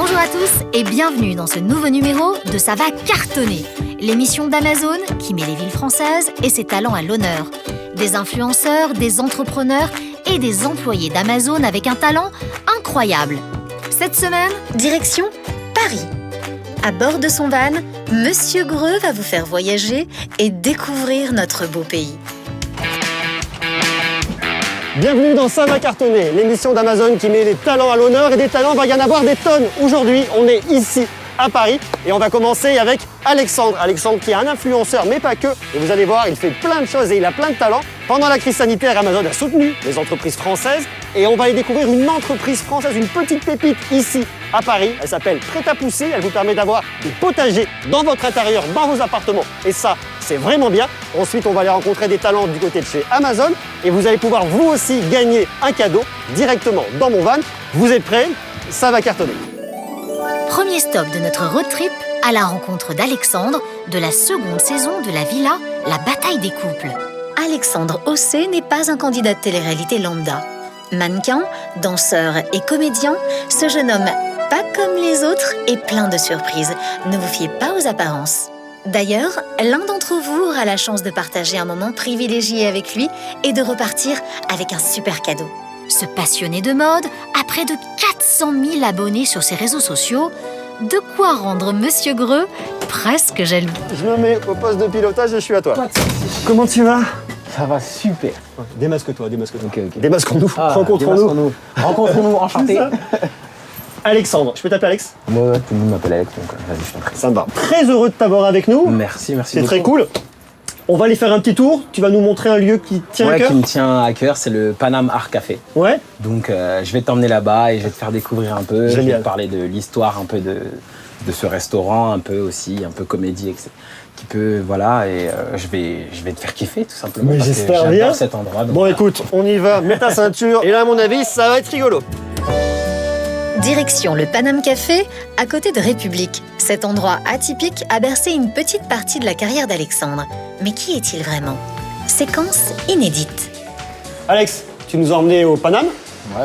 Bonjour à tous et bienvenue dans ce nouveau numéro de Ça va cartonner, l'émission d'Amazon qui met les villes françaises et ses talents à l'honneur. Des influenceurs, des entrepreneurs et des employés d'Amazon avec un talent incroyable. Cette semaine, direction Paris. À bord de son van, Monsieur Greux va vous faire voyager et découvrir notre beau pays. Bienvenue dans Ça va cartonner, l'émission d'Amazon qui met les talents à l'honneur et des talents, il va y en avoir des tonnes. Aujourd'hui, on est ici à Paris et on va commencer avec Alexandre. Alexandre qui est un influenceur, mais pas que. Et vous allez voir, il fait plein de choses et il a plein de talents. Pendant la crise sanitaire, Amazon a soutenu les entreprises françaises et on va aller découvrir une entreprise française, une petite pépite ici à Paris. Elle s'appelle Prêt à pousser, elle vous permet d'avoir des potagers dans votre intérieur, dans vos appartements. Et ça, c'est vraiment bien. Ensuite, on va aller rencontrer des talents du côté de chez Amazon et vous allez pouvoir vous aussi gagner un cadeau directement dans mon van. Vous êtes prêts? Ça va cartonner. Premier stop de notre road trip à la rencontre d'Alexandre de la seconde saison de la villa La Bataille des couples. Alexandre Ossé n'est pas un candidat de télé-réalité lambda. Mannequin, danseur et comédien, ce jeune homme, pas comme les autres, est plein de surprises. Ne vous fiez pas aux apparences. D'ailleurs, l'un d'entre vous aura la chance de partager un moment privilégié avec lui et de repartir avec un super cadeau. Ce passionné de mode a près de 400 000 abonnés sur ses réseaux sociaux, de quoi rendre Monsieur Greux presque jaloux. Je me mets au poste de pilotage et je suis à toi. Comment tu vas? Ça va super. Démasque-toi, démasque-toi. Ok. Démasquons-nous, rencontrons-nous. Rencontrons-nous, enchanté. Alexandre, je peux t'appeler Alex? Moi, tout le monde m'appelle Alex, donc vas-y, je t'en prie. Ça me va. Très heureux de t'avoir avec nous. Merci C'est beaucoup. très cool. On va aller faire un petit tour. Tu vas nous montrer un lieu qui tient à Ouais, cœur. qui me tient à cœur, c'est le Paname Art Café. Ouais. Donc, je vais t'emmener là-bas et je vais te faire découvrir un peu. Génial. Je vais te parler de l'histoire un peu de ce restaurant, un peu aussi, un peu comédie, etc. Qui peut, voilà, et je vais te faire kiffer tout simplement. Mais parce que j'espère bien. J'adore cet endroit. Donc, Bon, écoute, on y va. Mets ta ceinture. Et là, à mon avis, ça va être rigolo. Direction le Paname Café, à côté de République. Cet endroit atypique a bercé une petite partie de la carrière d'Alexandre. Mais qui est-il vraiment? Séquence inédite. Alex, tu nous as emmenés au Paname. Ouais.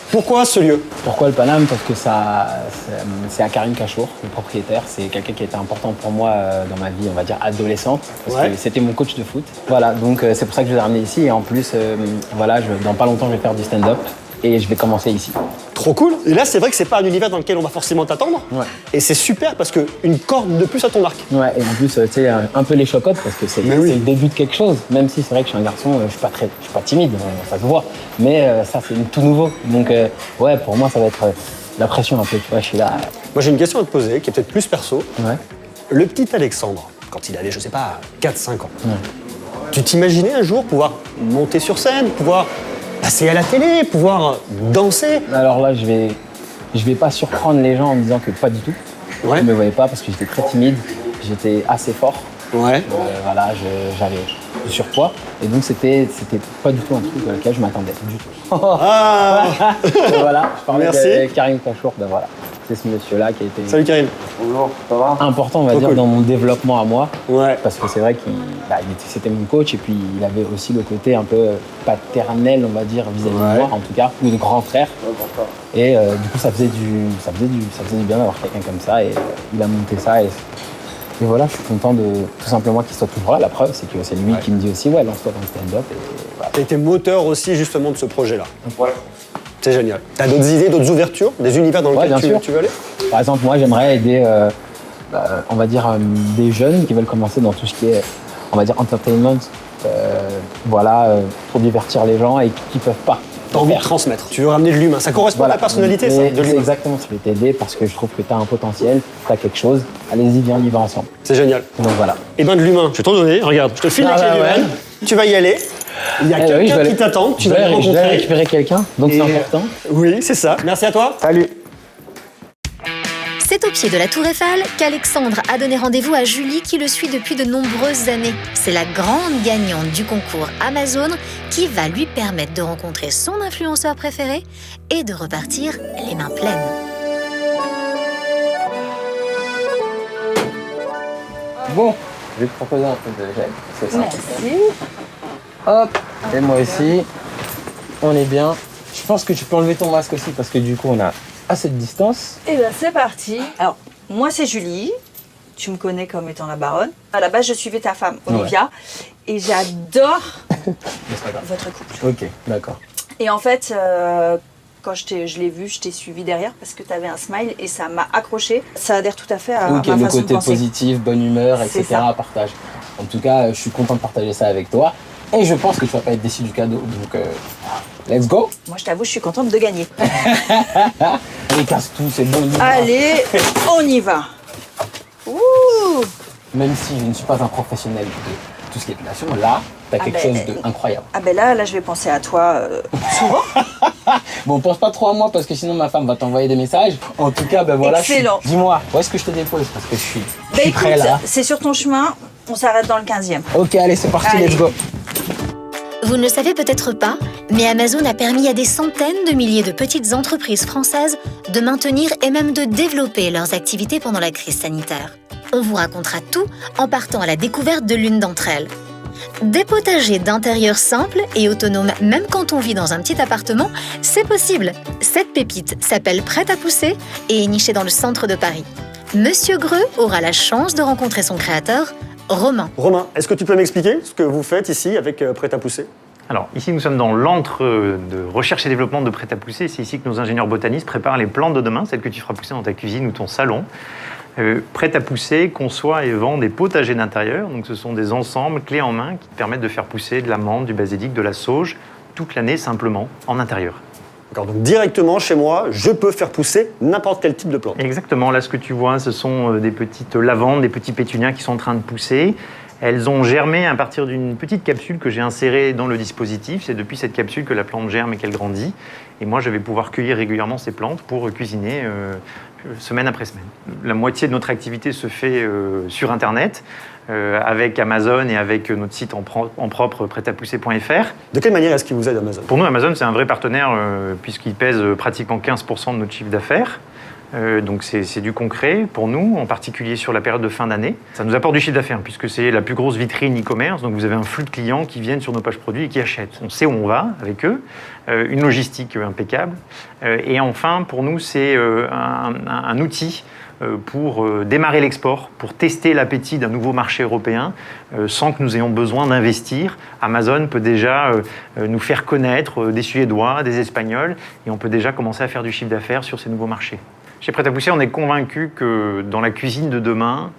Pourquoi ce lieu? Pourquoi le Paname? Parce que c'est à Karim Kachour, le propriétaire. C'est quelqu'un qui était important pour moi dans ma vie, on va dire, adolescente. Parce Ouais. que c'était mon coach de foot. Voilà, donc c'est pour ça que je l'ai ramené ici. Et en plus, voilà, dans pas longtemps, je vais faire du stand-up. Et je vais commencer ici. Trop cool. Et là, c'est vrai que c'est pas un univers dans lequel on va forcément t'attendre. Ouais. Et c'est super parce qu'une corde de plus à ton arc. Ouais, et en plus, tu sais, un peu les chocottes parce que c'est Mais oui. le début de quelque chose. Même si c'est vrai que je suis un garçon, je suis pas timide, ça se voit. Mais ça, c'est tout nouveau. Donc, ouais, pour moi, ça va être la pression un peu. Tu vois, je suis là. Moi, j'ai une question à te poser qui est peut-être plus perso. Ouais. Le petit Alexandre, quand il avait, je sais pas, 4-5 ans, tu t'imaginais un jour pouvoir monter sur scène, pouvoir passer à la télé, pouvoir danser? Alors là, je vais pas surprendre les gens en me disant que pas du tout. Ouais. Je me voyais pas parce que j'étais très timide, j'étais assez fort. Ouais. Voilà, j'avais du surpoids et donc c'était pas du tout un truc auquel je m'attendais du tout. Ah. Et voilà, je parlais Merci. de Karim Kachour, ben voilà, c'est ce monsieur-là qui a été Salut Karim. Bonjour, ça va important, on va Trop dire, cool. dans mon développement à moi. Ouais. Parce que c'est vrai c'était mon coach et puis il avait aussi le côté un peu paternel, on va dire, vis-à-vis Ouais. de moi, en tout cas, ou de grand frère. Et du coup, ça faisait du bien d'avoir quelqu'un comme ça et il a monté ça. Et voilà, je suis content tout simplement qu'il soit toujours là. La preuve, c'est que c'est lui qui me dit aussi, ouais, lance-toi dans le stand-up. Et voilà. T'as été moteur aussi justement de ce projet-là. Ouais. C'est génial. T'as d'autres idées, d'autres ouvertures, des univers dans lesquels bien sûr. tu veux aller? Par exemple, moi, j'aimerais aider, on va dire, des jeunes qui veulent commencer dans tout ce qui est, on va dire, entertainment, pour divertir les gens et qui peuvent pas. T'as envie de transmettre. Tu veux ramener de l'humain. Ça correspond à ta personnalité, ça, Et de c'est l'humain. exactement, je vais t'aider parce que je trouve que tu as un potentiel, tu as quelque chose. Allez-y, viens, on y va ensemble. C'est génial. Donc voilà. Et ben de l'humain, je vais t'en donner. Regarde, je te file Ah la clé bah du ouais. van. Tu vas y aller. Il y a quelqu'un qui t'attend. Tu vas le je vais rencontrer. récupérer quelqu'un, donc c'est important. Oui, c'est ça. Merci à toi. Salut. C'est au pied de la Tour Eiffel qu'Alexandre a donné rendez-vous à Julie qui le suit depuis de nombreuses années. C'est la grande gagnante du concours Amazon qui va lui permettre de rencontrer son influenceur préféré et de repartir les mains pleines. Bon, je vais te proposer un peu de gel. C'est ça. Merci. Hop, et moi aussi. On est bien. Je pense que tu peux enlever ton masque aussi parce que du coup, on a à cette distance. Et bien, c'est parti. Alors, moi, c'est Julie. Tu me connais comme étant la baronne. À la base, je suivais ta femme, Olivia. Et j'adore votre couple. Ok, d'accord. Et en fait, quand je l'ai vu, je t'ai suivi derrière parce que tu avais un smile et ça m'a accroché. Ça adhère tout à fait à ma façon le de côté penser. positif, bonne humeur, C'est etc. ça. Partage. En tout cas, je suis content de partager ça avec toi. Et je pense que tu vas pas être déçu du cadeau. Donc, let's go. Moi, je t'avoue, je suis contente de gagner. Allez, casse tout, c'est bon. Allez, on y va. Ouh. Même si je ne suis pas un professionnel de tout ce qui est épilation, là, t'as quelque chose d'incroyable. Ah ben là, je vais penser à toi souvent. Bon, pense pas trop à moi parce que sinon ma femme va t'envoyer des messages. En tout cas, ben voilà. Excellent. Dis-moi, où est-ce que je te dépose parce que je suis Ben prêt écoute, là. c'est sur ton chemin. On s'arrête dans le 15e. Ok, allez, c'est parti, Allez. let's go. Vous ne le savez peut-être pas, mais Amazon a permis à des centaines de milliers de petites entreprises françaises de maintenir et même de développer leurs activités pendant la crise sanitaire. On vous racontera tout en partant à la découverte de l'une d'entre elles. Des potagers d'intérieur simples et autonomes, même quand on vit dans un petit appartement, c'est possible. Cette pépite s'appelle Prête à pousser et est nichée dans le centre de Paris. Monsieur Greux aura la chance de rencontrer son créateur, Romain. Romain, est-ce que tu peux m'expliquer ce que vous faites ici avec Prêt à pousser? Alors, ici, nous sommes dans l'antre de recherche et développement de Prêt à pousser. C'est ici que nos ingénieurs botanistes préparent les plantes de demain, celles que tu feras pousser dans ta cuisine ou ton salon. Prêt à pousser conçoit et vend des potagers d'intérieur. Donc, ce sont des ensembles clés en main qui te permettent de faire pousser de la menthe, du basilic, de la sauge, toute l'année simplement en intérieur. D'accord, donc directement chez moi, je peux faire pousser n'importe quel type de plante. Exactement, là ce que tu vois, ce sont des petites lavandes, des petits pétunias qui sont en train de pousser. Elles ont germé à partir d'une petite capsule que j'ai insérée dans le dispositif. C'est depuis cette capsule que la plante germe et qu'elle grandit. Et moi, je vais pouvoir cueillir régulièrement ces plantes pour cuisiner semaine après semaine. La moitié de notre activité se fait sur Internet, avec Amazon et avec notre site en propre, prêtapousser.fr. De quelle manière est-ce qu'il vous aide Amazon? Pour nous, Amazon, c'est un vrai partenaire puisqu'il pèse pratiquement 15% de notre chiffre d'affaires. Donc c'est du concret pour nous, en particulier sur la période de fin d'année. Ça nous apporte du chiffre d'affaires puisque c'est la plus grosse vitrine e-commerce. Donc vous avez un flux de clients qui viennent sur nos pages produits et qui achètent. On sait où on va avec eux, une logistique impeccable. Et enfin, pour nous, c'est un outil pour démarrer l'export, pour tester l'appétit d'un nouveau marché européen sans que nous ayons besoin d'investir. Amazon peut déjà nous faire connaître des Suédois, des Espagnols, et on peut déjà commencer à faire du chiffre d'affaires sur ces nouveaux marchés. Chez Prêt à pousser, on est convaincu que dans la cuisine de demain,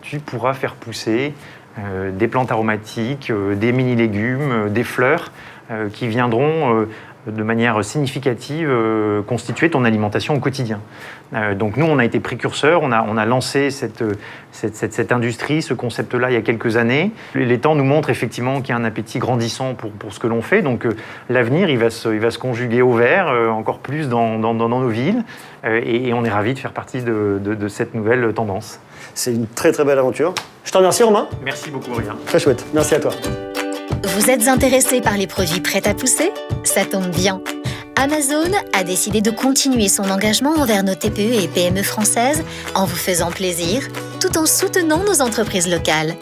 tu pourras faire pousser des plantes aromatiques, des mini-légumes, des fleurs qui viendront de manière significative constituer ton alimentation au quotidien. Donc nous, on a été précurseurs, on a lancé cette industrie, ce concept-là il y a quelques années. Les temps nous montrent effectivement qu'il y a un appétit grandissant pour ce que l'on fait. Donc l'avenir, il va se conjuguer au vert, encore plus dans nos villes. Et on est ravis de faire partie de cette nouvelle tendance. C'est une très très belle aventure. Je te remercie Romain. Merci beaucoup, Aurélien. Très chouette, merci à toi. Vous êtes intéressé par les produits Prêt à pousser? Ça tombe bien. Amazon a décidé de continuer son engagement envers nos TPE et PME françaises en vous faisant plaisir, tout en soutenant nos entreprises locales.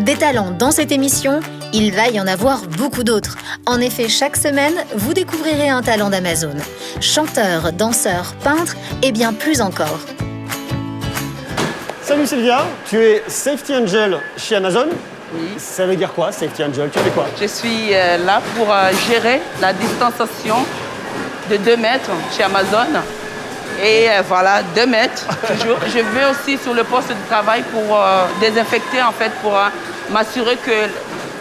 Des talents dans cette émission, il va y en avoir beaucoup d'autres. En effet, chaque semaine, vous découvrirez un talent d'Amazon. Chanteur, danseur, peintre et bien plus encore. Salut Sylvia, tu es Safety Angel chez Amazon. Oui. Ça veut dire quoi, Safety Angel? Tu fais quoi? Je suis là pour gérer la distanciation de 2 mètres chez Amazon. Et voilà, 2 mètres toujours. Je vais aussi sur le poste de travail pour désinfecter, en fait, pour m'assurer que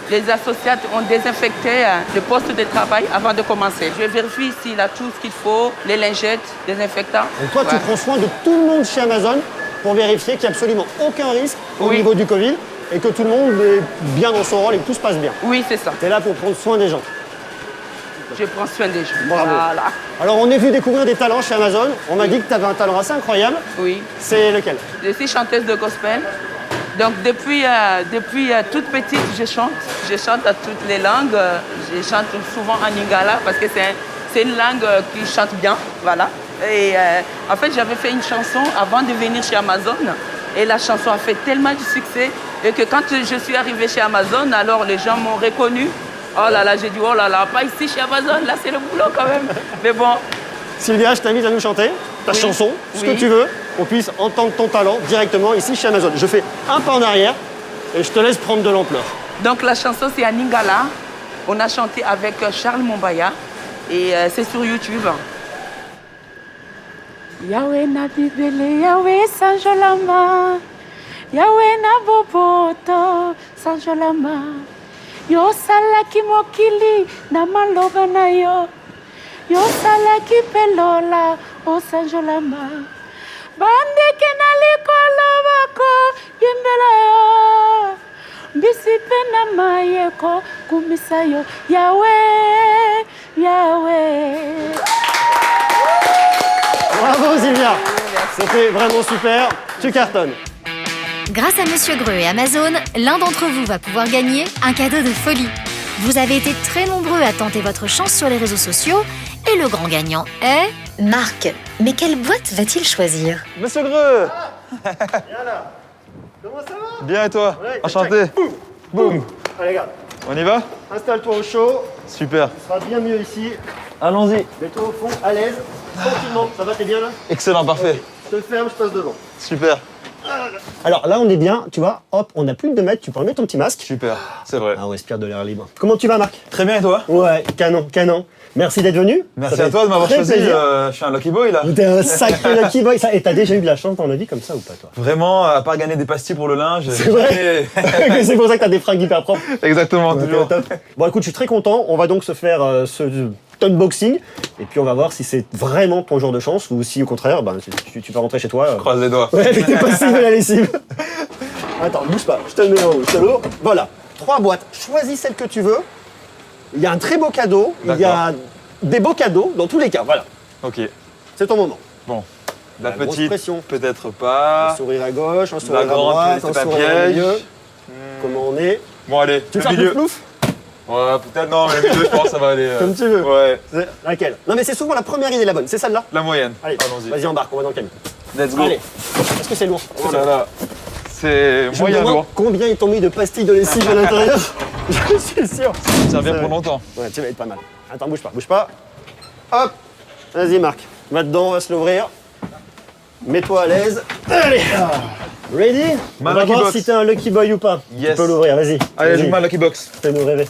les associates ont désinfecté le poste de travail avant de commencer. Je vérifie s'il a tout ce qu'il faut, les lingettes, désinfectants. Et toi, tu prends soin de tout le monde chez Amazon pour vérifier qu'il n'y a absolument aucun risque au niveau du Covid et que tout le monde est bien dans son rôle et que tout se passe bien. Oui, c'est ça. Tu es là pour prendre soin des gens. Je prends soin des gens. Bravo. Voilà. Alors, on est venu découvrir des talents chez Amazon. On m'a dit que tu avais un talent assez incroyable. Oui. C'est lequel? Je suis chanteuse de gospel. Donc depuis toute petite, je chante. Je chante à toutes les langues. Je chante souvent en lingala parce que c'est une langue qui chante bien. Voilà. Et en fait, j'avais fait une chanson avant de venir chez Amazon. Et la chanson a fait tellement de succès et que quand je suis arrivée chez Amazon, alors les gens m'ont reconnue. Oh là là, j'ai dit, oh là là, pas ici chez Amazon, là c'est le boulot quand même. Mais bon, Sylvia, je t'invite à nous chanter ta chanson, ce que tu veux, qu'on puisse entendre ton talent directement ici chez Amazon. Je fais un pas en arrière et je te laisse prendre de l'ampleur. Donc la chanson c'est à Lingala. On a chanté avec Charles Mombaya et c'est sur YouTube. Yahweh na bibele, Yahweh sanjolama. Yahweh na boboto, sanjolama. Yo salaki mokili na maloba na yo. Yo salaki pelola, o sanjolama. Bandeke na likolo bako, yimbela yo. Bisipe na mayeko, kumisa yo. Yahweh, Yahweh. Bravo Sylvia, c'était vraiment super, tu cartonnes. Grâce à Monsieur Greux et Amazon, l'un d'entre vous va pouvoir gagner un cadeau de folie. Vous avez été très nombreux à tenter votre chance sur les réseaux sociaux et le grand gagnant est... Marc. Mais quelle boîte va-t-il choisir? Monsieur Greux. Viens là. Comment ça va? Bien et toi? Ouais, Enchanté. Boum. Boum. Allez regarde, On y va? installe-toi au chaud, Super. ce sera bien mieux ici. Allons-y. Mets-toi au fond, à l'aise, tranquillement. Ça va, t'es bien là? Excellent, parfait. Je te ferme, je passe devant. Super. Alors là, on est bien, tu vois, hop, on a plus de 2 mètres, tu peux remettre ton petit masque. Super. C'est vrai. Ah, on respire de l'air libre. Comment tu vas, Marc? Très bien et toi? Ouais, canon, canon. Merci d'être venu. Merci Ça à fait toi de m'avoir très choisi. plaisir. Je suis un lucky boy là. T'es un sacré lucky boy. Ça. Et t'as déjà eu de la chance dans la vie comme ça ou pas, toi? Vraiment, à part gagner des pastilles pour le linge. C'est vrai. C'est pour ça que t'as des fringues hyper propres. Exactement, Ouais, toujours. top. Bon, écoute, je suis très content. On va donc se faire ce unboxing. Et puis, on va voir si c'est vraiment ton jour de chance ou si, au contraire, ben, tu peux rentrer chez toi. Croise les doigts. Ouais, avec tes pastilles de la lessive. Attends, bouge pas. Je te le mets en haut. Je te l'ouvre. Voilà. 3 boîtes. Choisis celle que tu veux. Il y a un très beau cadeau. Il y a des beaux cadeaux dans tous les cas. Voilà. Ok. C'est ton moment. Bon. La grosse petite, pression. peut-être Un pas. sourire à gauche, un sourire La à grande, droite, c'est un pas sourire au piège. milieu. Comment on est? Bon, allez. Tu veux le faire milieu. plouf plouf? Ouais, peut-être non, mais le milieu, je pense que ça va aller. Comme tu veux. Ouais. C'est laquelle? Non mais c'est souvent la première idée la bonne, c'est celle-là? La moyenne. Allez, Allons-y. vas-y embarque, on va dans le camion. Let's go. Allez, est-ce que c'est lourd? Oh là là. C'est Je me moyen demande lourd. combien ils t'ont mis de pastilles de lessive à l'intérieur. Je suis sûr. Ça vient C'est pour vrai. longtemps. Ouais, tu vas être pas mal. Attends, bouge pas, bouge pas. Hop. Vas-y Marc, va dedans, on va se l'ouvrir. Mets-toi à l'aise. Allez. Ready? Ma On va lucky voir box. si t'es un lucky boy ou pas. Yes. Tu peux l'ouvrir, vas-y. Allez, Vas-y. j'ouvre ma lucky box. Fais-nous rêver.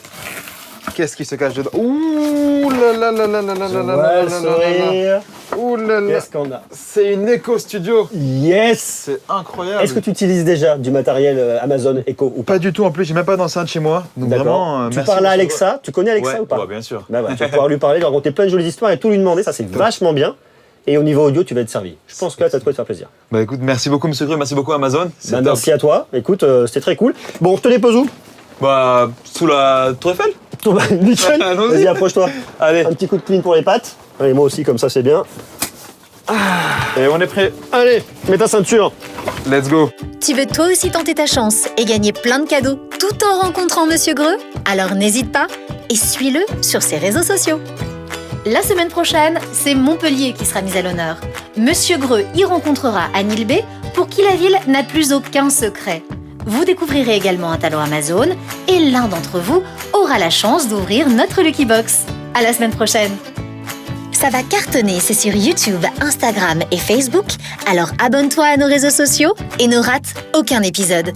Qu'est-ce qui se cache dedans? Ouh là là là là là là là là Ouais, là le là là. sourire. Ouh là là. Qu'est-ce qu'on a? C'est une Echo Studio. Yes. C'est incroyable. Est-ce que tu utilises déjà du matériel Amazon Echo ou pas? Pas du tout, en plus, j'ai même pas d'enceinte chez moi. Donc vraiment, Tu merci parles à beaucoup. Alexa. Tu connais Alexa Ouais, ou pas? ouais, bien sûr. Bah ouais, tu vas pouvoir lui parler, lui raconter plein de jolies histoires et tout lui demander. Ça, c'est vachement bien. Et au niveau audio, tu vas être servi. Je pense que là, ça te faire plaisir. Bah écoute, merci beaucoup Monsieur Greux, merci beaucoup Amazon. C'est Bah, top. merci à toi. Écoute, c'était très cool. Bon, je te dépose où? Bah, sous la Tour Eiffel. Bah, nickel. Allons-y. Vas-y, approche-toi. Allez, Un petit coup de clean pour les pattes. Allez, moi aussi, comme ça, c'est bien. et on est prêt. Allez, mets ta ceinture. Let's go. Tu veux toi aussi tenter ta chance et gagner plein de cadeaux tout en rencontrant Monsieur Greux? Alors n'hésite pas et suis-le sur ses réseaux sociaux. La semaine prochaine, c'est Montpellier qui sera mis à l'honneur. Monsieur Greux y rencontrera Anne B, pour qui la ville n'a plus aucun secret. Vous découvrirez également un talent Amazon et l'un d'entre vous aura la chance d'ouvrir notre Lucky Box. À la semaine prochaine. Ça va cartonner, c'est sur YouTube, Instagram et Facebook. Alors abonne-toi à nos réseaux sociaux et ne rate aucun épisode.